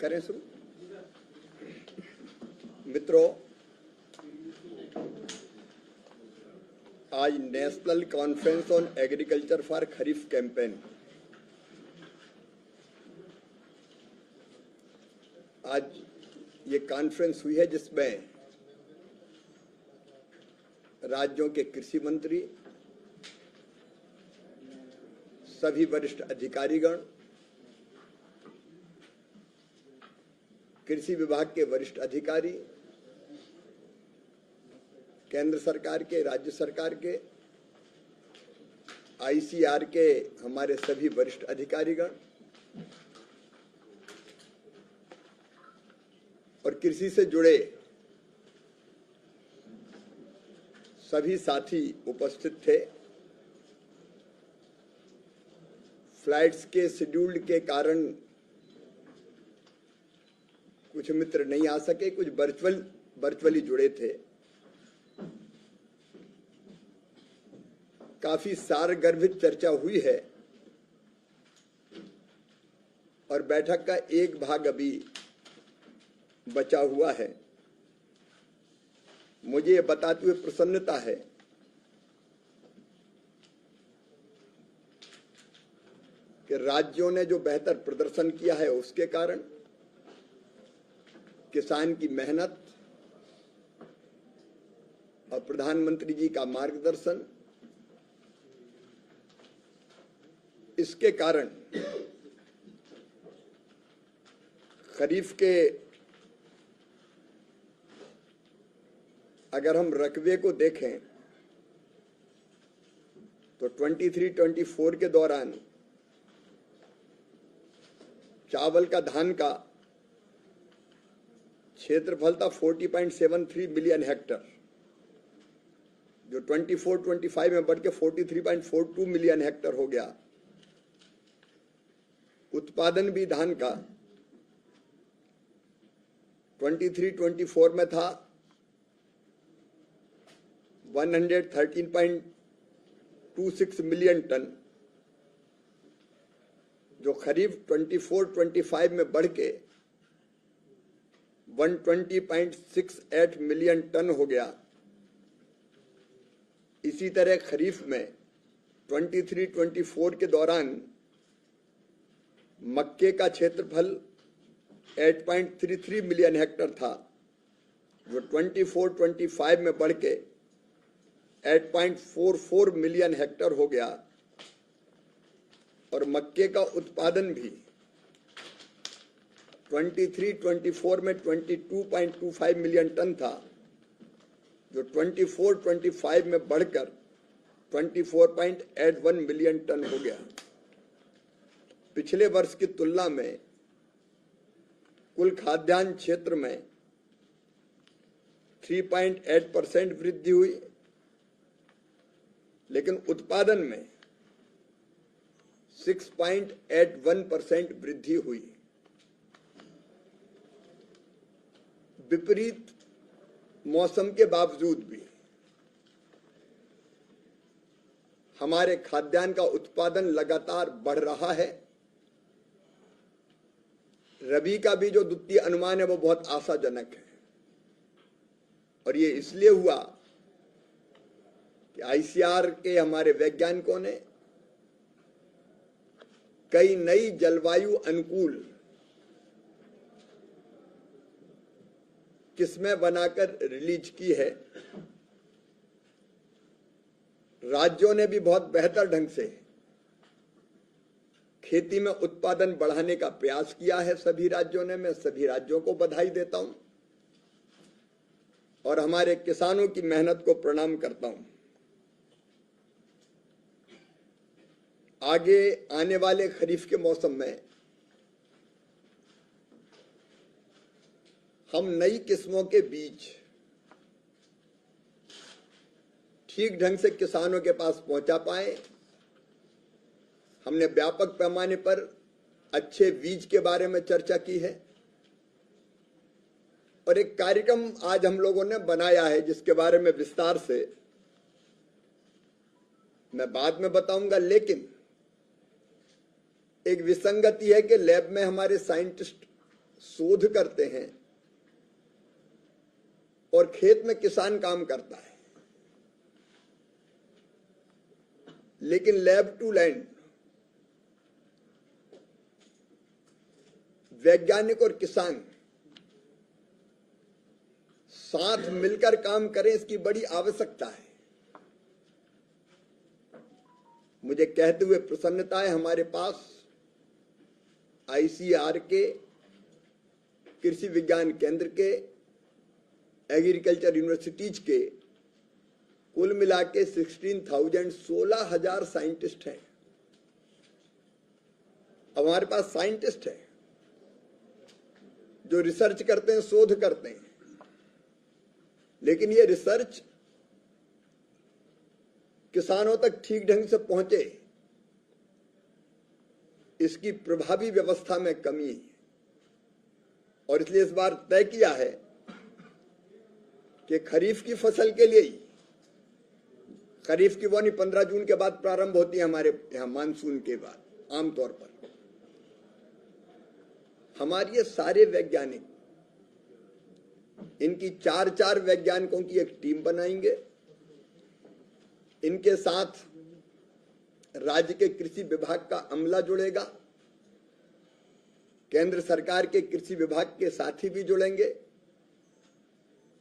करें शुरू। मित्रों, आज national conference on agriculture for kharif campaign, आज ये कॉन्फ्रेंस हुई है जिसमें राज्यों के कृषि मंत्री, सभी वरिष्ठ अधिकारीगण, कृषि विभाग के वरिष्ठ अधिकारी, केंद्र सरकार के, राज्य सरकार के, आईसीआर के हमारे सभी वरिष्ठ अधिकारीगण और कृषि से जुड़े सभी साथी उपस्थित थे। फ्लाइट्स के शेड्यूल के कारण कुछ मित्र नहीं आ सके, कुछ वर्चुअली जुड़े थे। काफी सारगर्भित चर्चा हुई है और बैठक का एक भाग अभी बचा हुआ है। मुझे ये बताते हुए प्रसन्नता है कि राज्यों ने जो बेहतर प्रदर्शन किया है उसके कारण किसान की मेहनत और प्रधानमंत्री जी का मार्गदर्शन, इसके कारण खरीफ के अगर हम रकबे को देखें तो 23-24 के दौरान चावल का, धान का क्षेत्रफल था 40.73 मिलियन हेक्टर, जो 24-25 में बढ़ के 43.42 मिलियन हेक्टर हो गया। उत्पादन भी धान का 23-24 में था 113.26 मिलियन टन, जो खरीफ 24-25 में बढ़ के 120.68 मिलियन टन हो गया। इसी तरह खरीफ में 23-24 के दौरान मक्के का क्षेत्रफल 8.33 मिलियन हेक्टर था, जो 24-25 में बढ़ के 8.44 मिलियन हेक्टर हो गया। और मक्के का उत्पादन भी 23-24 में 22.25 मिलियन टन था, जो 24-25 में बढ़कर 24.81 मिलियन टन हो गया। पिछले वर्ष की तुलना में कुल खाद्यान्न क्षेत्र में 3.8% वृद्धि हुई, लेकिन उत्पादन में 6.81% वृद्धि हुई। विपरीत मौसम के बावजूद भी हमारे खाद्यान्न का उत्पादन लगातार बढ़ रहा है। रबी का भी जो द्वितीय अनुमान है वो बहुत आशाजनक है, और ये इसलिए हुआ कि आईसीआर के हमारे वैज्ञानिकों ने कई नई जलवायु अनुकूल किस्में बनाकर रिलीज की है। राज्यों ने भी बहुत बेहतर ढंग से खेती में उत्पादन बढ़ाने का प्रयास किया है। सभी राज्यों ने, मैं सभी राज्यों को बधाई देता हूं और हमारे किसानों की मेहनत को प्रणाम करता हूं। आगे आने वाले खरीफ के मौसम में हम नई किस्मों के बीज ठीक ढंग से किसानों के पास पहुंचा पाए। हमने व्यापक पैमाने पर अच्छे बीज के बारे में चर्चा की है और एक कार्यक्रम आज हम लोगों ने बनाया है जिसके बारे में विस्तार से मैं बाद में बताऊंगा। लेकिन एक विसंगति है कि लैब में हमारे साइंटिस्ट शोध करते हैं और खेत में किसान काम करता है, लेकिन लैब टू लैंड वैज्ञानिक और किसान साथ मिलकर काम करें, इसकी बड़ी आवश्यकता है। मुझे कहते हुए प्रसन्नता है, हमारे पास आईसीआर के, कृषि विज्ञान केंद्र के, एग्रीकल्चर यूनिवर्सिटीज के कुल मिला के 16,000 साइंटिस्ट हैं। अब हमारे पास साइंटिस्ट है जो रिसर्च करते हैं, शोध करते हैं, लेकिन ये रिसर्च किसानों तक ठीक ढंग से पहुंचे, इसकी प्रभावी व्यवस्था में कमी है। और इसलिए इस बार तय किया है कि खरीफ की फसल के लिए ही, खरीफ की बोनी 15 जून के बाद प्रारंभ होती है हमारे यहां, मानसून के बाद आमतौर पर। हमारे ये सारे वैज्ञानिक, इनकी 4 वैज्ञानिकों की एक टीम बनाएंगे। इनके साथ राज्य के कृषि विभाग का अमला जुड़ेगा, केंद्र सरकार के कृषि विभाग के साथी भी जुड़ेंगे,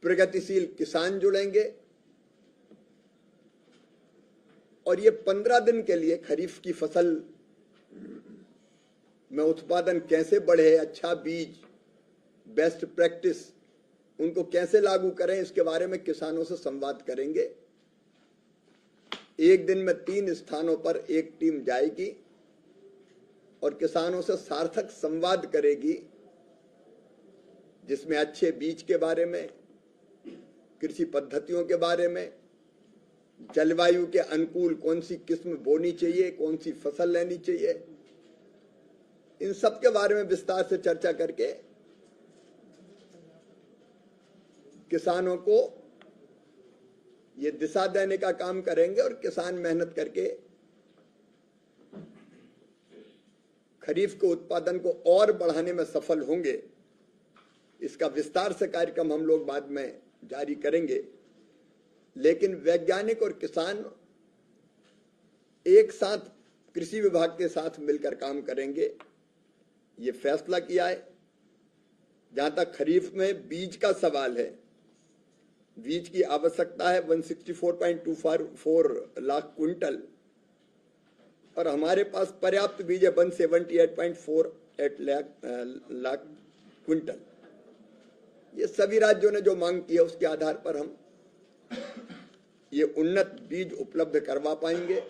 प्रगतिशील किसान जुड़ेंगे, और ये 15 दिन के लिए खरीफ की फसल में उत्पादन कैसे बढ़े, अच्छा बीज, बेस्ट प्रैक्टिस, उनको कैसे लागू करें, इसके बारे में किसानों से संवाद करेंगे। एक दिन में 3 स्थानों पर एक टीम जाएगी और किसानों से सार्थक संवाद करेगी, जिसमें अच्छे बीज के बारे में, कृषि पद्धतियों के बारे में, जलवायु के अनुकूल कौन सी किस्म बोनी चाहिए, कौन सी फसल लेनी चाहिए, इन सब के बारे में विस्तार से चर्चा करके किसानों को ये दिशा देने का काम करेंगे। और किसान मेहनत करके खरीफ के उत्पादन को और बढ़ाने में सफल होंगे। इसका विस्तार से कार्यक्रम हम लोग बाद में जारी करेंगे, लेकिन वैज्ञानिक और किसान एक साथ कृषि विभाग के साथ मिलकर काम करेंगे, ये फैसला किया है। जहां तक खरीफ में बीज का सवाल है, बीज की आवश्यकता है 164.24 लाख क्विंटल, और हमारे पास पर्याप्त बीज है 178.48 लाख क्विंटल। ये सभी राज्यों ने जो मांग की है, उसके आधार पर हम ये उन्नत बीज उपलब्ध करवा पाएंगे।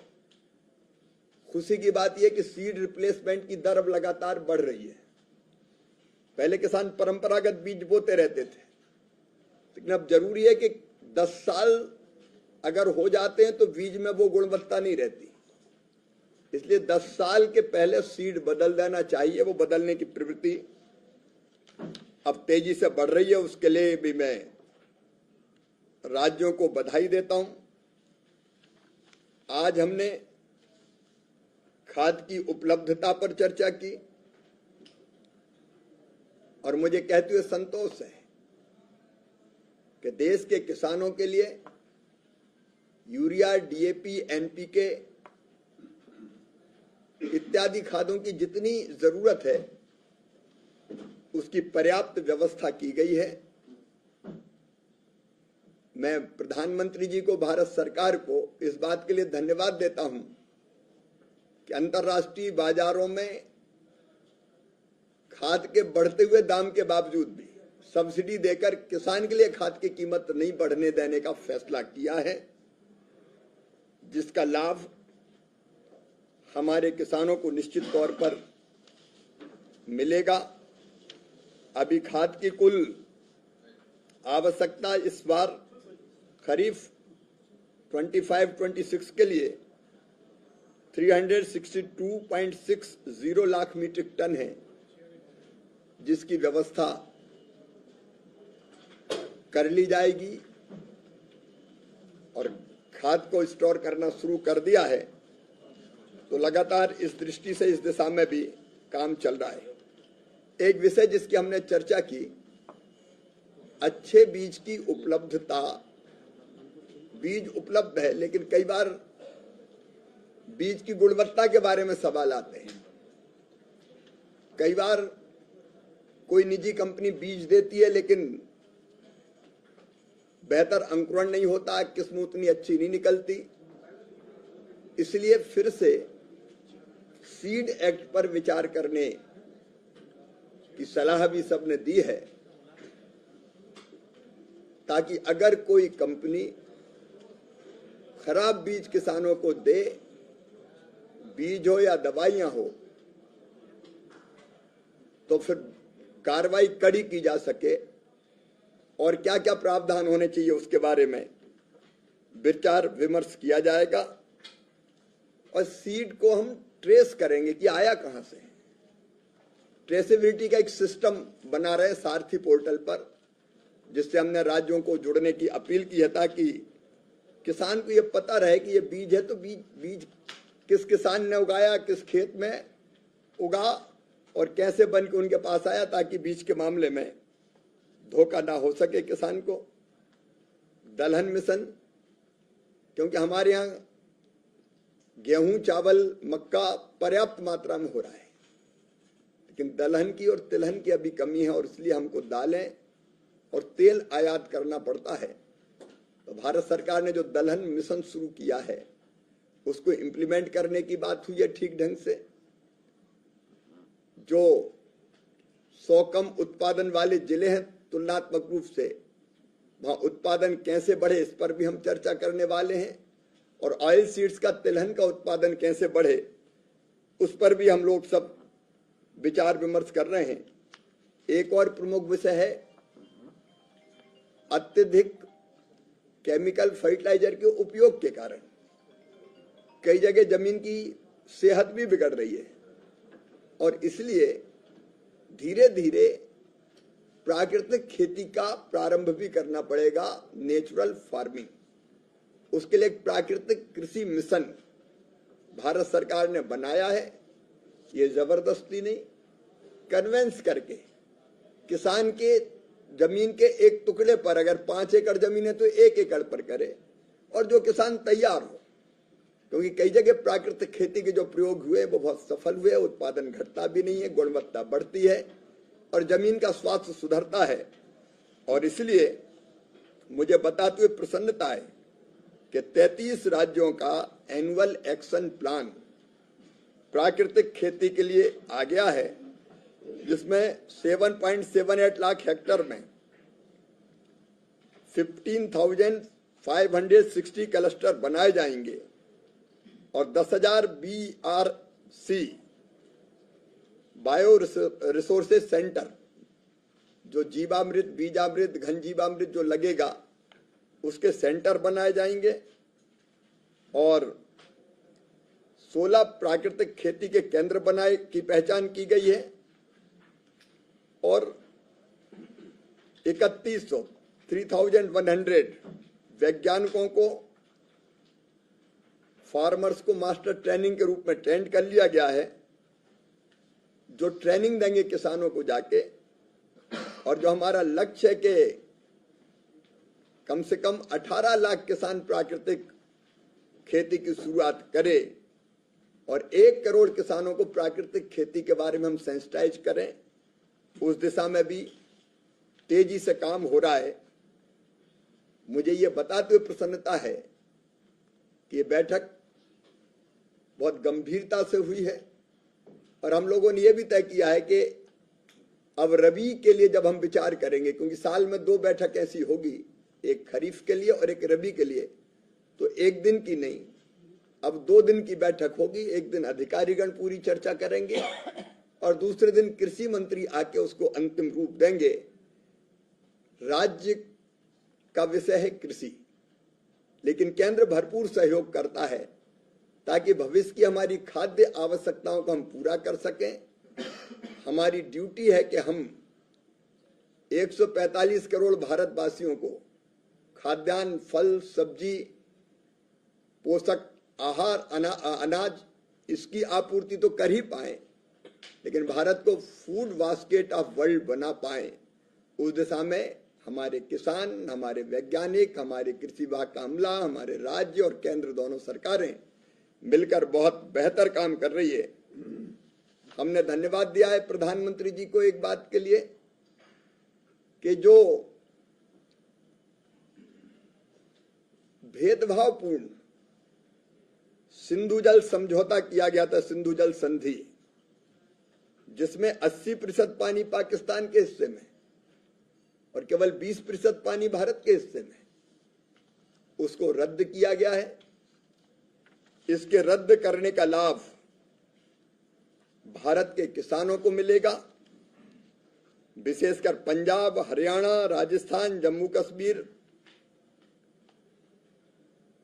खुशी की बात यह कि सीड रिप्लेसमेंट की दर अब लगातार बढ़ रही है। पहले किसान परंपरागत बीज बोते रहते थे, लेकिन अब जरूरी है कि 10 साल अगर हो जाते हैं तो बीज में वो गुणवत्ता नहीं रहती, इसलिए 10 साल के पहले सीड बदल देना चाहिए। वो बदलने की प्रवृत्ति अब तेजी से बढ़ रही है, उसके लिए भी मैं राज्यों को बधाई देता हूं। आज हमने खाद की उपलब्धता पर चर्चा की और मुझे कहते हुए संतोष है कि देश के किसानों के लिए यूरिया, डीएपी, एनपीके इत्यादि खादों की जितनी जरूरत है उसकी पर्याप्त व्यवस्था की गई है। मैं प्रधानमंत्री जी को, भारत सरकार को इस बात के लिए धन्यवाद देता हूं कि अंतर्राष्ट्रीय बाजारों में खाद के बढ़ते हुए दाम के बावजूद भी सब्सिडी देकर किसान के लिए खाद की कीमत नहीं बढ़ने देने का फैसला किया है, जिसका लाभ हमारे किसानों को निश्चित तौर पर मिलेगा। अभी खाद की कुल आवश्यकता इस बार खरीफ 25-26 के लिए 362.60 लाख मीट्रिक टन है, जिसकी व्यवस्था कर ली जाएगी और खाद को स्टोर करना शुरू कर दिया है। तो लगातार इस दृष्टि से इस दिशा में भी काम चल रहा है। एक विषय जिसकी हमने चर्चा की, अच्छे बीज की उपलब्धता। बीज उपलब्ध है, लेकिन कई बार बीज की गुणवत्ता के बारे में सवाल आते हैं। कई बार कोई निजी कंपनी बीज देती है, लेकिन बेहतर अंकुरण नहीं होता, किस्म उतनी अच्छी नहीं निकलती। इसलिए फिर से सीड एक्ट पर विचार करने की सलाह भी सबने दी है, ताकि अगर कोई कंपनी खराब बीज किसानों को दे, बीज हो या दवाइयां हो, तो फिर कार्रवाई कड़ी की जा सके और क्या क्या प्रावधान होने चाहिए उसके बारे में विचार विमर्श किया जाएगा। और सीड को हम ट्रेस करेंगे कि आया कहां से। ट्रेसेबिलिटी का एक सिस्टम बना रहे सारथी पोर्टल पर, जिससे हमने राज्यों को जुड़ने की अपील की है, ताकि किसान को यह पता रहे कि यह बीज है तो बीज किस किसान ने उगाया, किस खेत में उगा और कैसे बन के उनके पास आया, ताकि बीज के मामले में धोखा ना हो सके किसान को। दलहन मिशन, क्योंकि हमारे यहाँ गेहूं, चावल, मक्का पर्याप्त मात्रा में हो रहा है, लेकिन दलहन की और तिलहन की अभी कमी है, और इसलिए हमको दालें और तेल आयात करना पड़ता है। तो भारत सरकार ने जो दलहन मिशन शुरू किया है, उसको इम्प्लीमेंट करने की बात हुई है ठीक ढंग से। जो 100 कम उत्पादन वाले जिले हैं तुलनात्मक रूप से, वहां उत्पादन कैसे बढ़े, इस पर भी हम चर्चा करने वाले हैं। और ऑयल सीड्स का, तिलहन का उत्पादन कैसे बढ़े, उस पर भी हम लोग सब विचार विमर्श कर रहे हैं। एक और प्रमुख विषय है अत्यधिक केमिकल फर्टिलाइजर के उपयोग के कारण कई जगह जमीन की सेहत भी बिगड़ रही है, और इसलिए धीरे धीरे प्राकृतिक खेती का प्रारंभ भी करना पड़ेगा, नेचुरल फार्मिंग। उसके लिए एक प्राकृतिक कृषि मिशन भारत सरकार ने बनाया है। ये जबरदस्ती नहीं, कन्वेंस करके किसान के जमीन के एक टुकड़े पर, अगर 5 एकड़ जमीन है तो 1 एकड़ पर करे, और जो किसान तैयार हो, क्योंकि कई जगह प्राकृतिक खेती के जो प्रयोग हुए वो बहुत सफल हुए, उत्पादन घटता भी नहीं है, गुणवत्ता बढ़ती है और जमीन का स्वास्थ्य सुधरता है। और इसलिए मुझे बताते हुए प्रसन्नता है कि 33 राज्यों का एनुअल एक्शन प्लान प्राकृतिक खेती के लिए आ गया है, जिसमें 7.78 लाख हेक्टर में 15,560 क्लस्टर बनाए जाएंगे और 10,000 BRC बायो रिसोर्सेज सेंटर, जो जीवामृत, बीजामृत, घन जीवामृत जो लगेगा उसके सेंटर बनाए जाएंगे। और 16 प्राकृतिक खेती के केंद्र बनाए की पहचान की गई है, और 3,100 वैज्ञानिकों को, फार्मर्स को मास्टर ट्रेनिंग के रूप में ट्रेंड कर लिया गया है, जो ट्रेनिंग देंगे किसानों को जाके। और जो हमारा लक्ष्य है कि कम से कम 18 लाख किसान प्राकृतिक खेती की शुरुआत करें और 1 करोड़ किसानों को प्राकृतिक खेती के बारे में हम सेंसिटाइज करें, उस दिशा में भी तेजी से काम हो रहा है। मुझे ये बताते हुए प्रसन्नता है कि ये बैठक बहुत गंभीरता से हुई है, और हम लोगों ने यह भी तय किया है कि अब रबी के लिए जब हम विचार करेंगे, क्योंकि साल में 2 बैठक ऐसी होगी, एक खरीफ के लिए और एक रबी के लिए, तो एक दिन की नहीं, अब 2 दिन की बैठक होगी। एक दिन अधिकारीगण पूरी चर्चा करेंगे और दूसरे दिन कृषि मंत्री आके उसको अंतिम रूप देंगे। राज्य का विषय है कृषि, लेकिन केंद्र भरपूर सहयोग करता है ताकि भविष्य की हमारी खाद्य आवश्यकताओं को हम पूरा कर सकें। हमारी ड्यूटी है कि हम 145 करोड़ भारतवासियों को खाद्यान्न, फल, सब्जी, पोषक आहार, अनाज, इसकी आपूर्ति तो कर ही पाए, लेकिन भारत को फूड बास्केट ऑफ वर्ल्ड बना पाए, उस दिशा में हमारे किसान, हमारे वैज्ञानिक, हमारे कृषि विभाग का अमला, हमारे राज्य और केंद्र दोनों सरकारें मिलकर बहुत बेहतर काम कर रही है। हमने धन्यवाद दिया है प्रधानमंत्री जी को एक बात के लिए कि जो भेदभावपूर्ण सिंधु जल समझौता किया गया था, सिंधु जल संधि, जिसमें 80% पानी पाकिस्तान के हिस्से में और केवल 20% पानी भारत के हिस्से में, उसको रद्द किया गया है। इसके रद्द करने का लाभ भारत के किसानों को मिलेगा, विशेषकर पंजाब, हरियाणा, राजस्थान, जम्मू कश्मीर,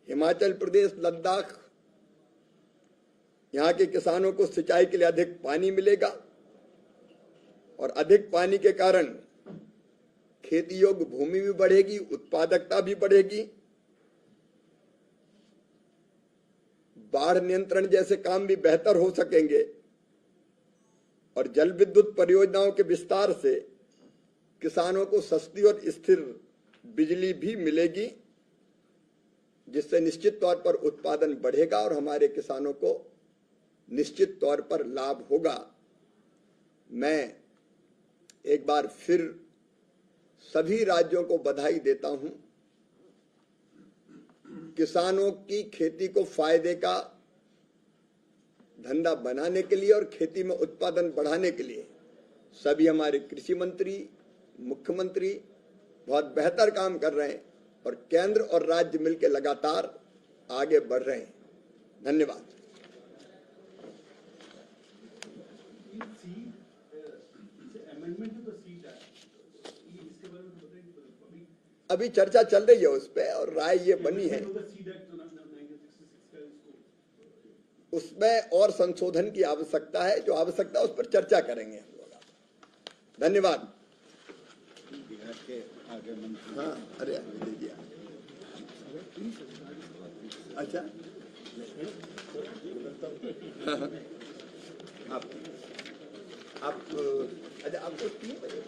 हिमाचल प्रदेश, लद्दाख, यहां के किसानों को सिंचाई के लिए अधिक पानी मिलेगा और अधिक पानी के कारण खेती योग्य भूमि भी बढ़ेगी, उत्पादकता भी बढ़ेगी, बाढ़ नियंत्रण जैसे काम भी बेहतर हो सकेंगे और जल विद्युत परियोजनाओं के विस्तार से किसानों को सस्ती और स्थिर बिजली भी मिलेगी, जिससे निश्चित तौर पर उत्पादन बढ़ेगा और हमारे किसानों को निश्चित तौर पर लाभ होगा। मैं एक बार फिर सभी राज्यों को बधाई देता हूं। किसानों की खेती को फायदे का धंधा बनाने के लिए और खेती में उत्पादन बढ़ाने के लिए सभी हमारे कृषि मंत्री, मुख्यमंत्री बहुत बेहतर काम कर रहे हैं और केंद्र और राज्य मिलकर लगातार आगे बढ़ रहे हैं। धन्यवाद। अभी चर्चा चल रही है उस पे और राय ये बनी है, उसमें और संशोधन की आवश्यकता है। जो आवश्यकता उस पर चर्चा करेंगे हम लोग। धन्यवाद। हाँ, अरे दे दिया। अच्छा, आप अच्छा, आपको 3 बजे